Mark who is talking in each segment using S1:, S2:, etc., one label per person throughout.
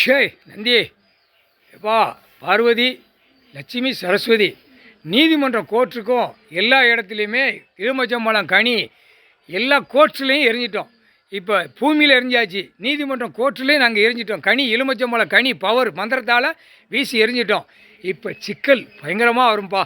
S1: ஷேய் நந்தி எப்பா பார்வதி லட்சுமி சரஸ்வதி நீதிமன்ற கோர்ட்டுக்கும் எல்லா இடத்துலையுமே எலுமிச்சம்பழம் கனி எல்லா கோர்ட்ஸ்லேயும் எரிஞ்சிட்டோம். இப்போ பூமியில் எரிஞ்சாச்சு, நீதிமன்றம் கோர்ட்லேயும் நாங்கள் எரிஞ்சிட்டோம். கனி எலுமிச்சம்பழம் கனி பவர் மந்திரத்தால் வீசி எரிஞ்சிட்டோம். இப்போ சிக்கல் பயங்கரமாக வரும்பா.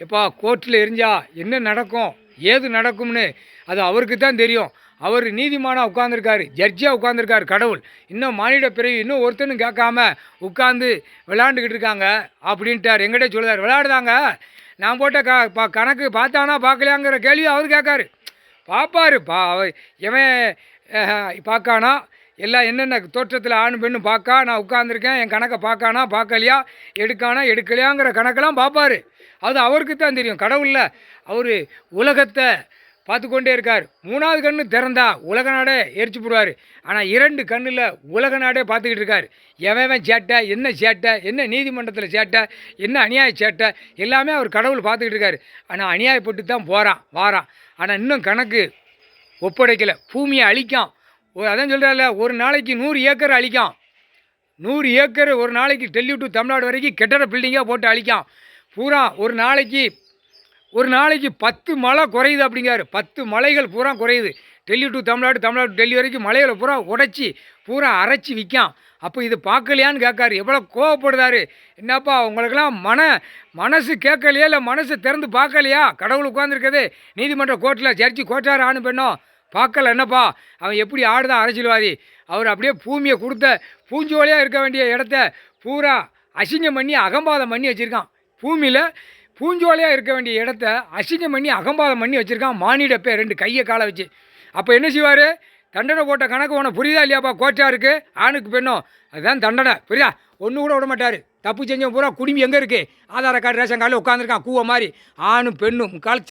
S1: எப்பா கோர்ட்டில் எரிஞ்சா என்ன நடக்கும் ஏது நடக்கும்னு அது அவருக்கு தான் தெரியும். அவர் நீதிமானாக உட்காந்துருக்காரு, ஜட்ஜியாக உட்காந்துருக்காரு. கடவுள் இன்னும் மானிட பிறவி இன்னும் ஒருத்தனும் கேட்காம உட்காந்து விளையாண்டுக்கிட்டு இருக்காங்க அப்படின்ட்டார். எங்கிட்ட சொல்லுதார், விளையாடுதாங்க நான் போட்ட கணக்கு பார்த்தானா பார்க்கலையாங்கிற கேள்வி அவர் கேட்காரு. பார்ப்பார் அவர் எவன் பார்க்கானா எல்லாம் என்னென்ன தோற்றத்தில் ஆண் பெண்ணு பார்க்கா, நான் உட்காந்துருக்கேன் என் கணக்கை பார்க்கானா பார்க்கலையா, எடுக்கானா எடுக்கலையாங்கிற கணக்கெல்லாம் பார்ப்பார். அது அவருக்கு தான் தெரியும். கடவுளில் அவர் உலகத்தை பார்த்து கொண்டே இருக்கார். 3வது கண்ணு திறந்தா உலக நாடே எரிச்சு போடுவார். ஆனால் 2 கண்ணில் உலக நாடே பார்த்துக்கிட்டு இருக்கார். எவன் சேட்டை என்ன நீதிமன்றத்தில் சேட்டை என்ன அநியாய சேட்டை எல்லாமே அவர் கடவுள் பார்த்துக்கிட்டு இருக்கார். ஆனால் அநியாயப்பட்டு தான் வாரான். ஆனால் இன்னும் கணக்கு ஒப்படைக்கலை. பூமியை அழிக்கான். அதான் சொல்கிறார்ல, ஒரு நாளைக்கு 100 ஏக்கர் அழிக்கான். 100 ஏக்கர் ஒரு நாளைக்கு டெல்லி டு தமிழ்நாடு வரைக்கும் கெட்டட பில்டிங்காக போட்டு அழிக்கான். பூரா ஒரு நாளைக்கு 10 மலை குறையுது அப்படிங்காரு. 10 மலைகள் பூரா குறையுது. டெல்லி டு தமிழ்நாடு, தமிழ்நாடு டெல்லி வரைக்கும் மலைகளை பூரா உடைச்சி பூரா அரைச்சி விற்கான். அப்போ இது பார்க்கலையான்னு கேட்காரு. எவ்வளோ கோவப்படுதாரு. என்னப்பா உங்களுக்கெல்லாம் மனசு கேட்கலையா, இல்லை மனசு திறந்து பார்க்கலையா? கடவுள் உட்காந்துருக்கதே நீதிமன்ற கோர்ட்டில் ஜட்ஜி கோட்டார் ஆணு பெண்ணோம் பார்க்கல. என்னப்பா அவன் எப்படி ஆடுதான் அரசியல்வாதி. அவர் அப்படியே பூமியை கொடுத்த பூஞ்சோலியாக இருக்க வேண்டிய இடத்த பூரா அசிங்கம் பண்ணி அகம்பாதம் பண்ணி வச்சுருக்கான். பூமியில் பூஞ்சோலையாக இருக்க வேண்டிய இடத்த அசிங்கம் பண்ணி அகம்பாதம் பண்ணி வச்சுருக்கான். மானிடப்பே 2 கையை காலை வச்சு. அப்போ என்ன செய்வார்? தண்டனை போட்ட கணக்கு உனக்கு புரியுதா இல்லையாப்பா? கோச்சாருக்கு ஆணுக்கு பெண்ணும் அதுதான் தண்டனை, புரியுதா? ஒன்று கூட விட மாட்டார். தப்பு செஞ்சவன் பூரா குடும்பம் எங்கே இருக்குது? ஆதார கார்டு ரேஷன் கார்டில் உட்காந்துருக்கான் கூவ மாதிரி. ஆணும் பெண்ணும் முக்கால்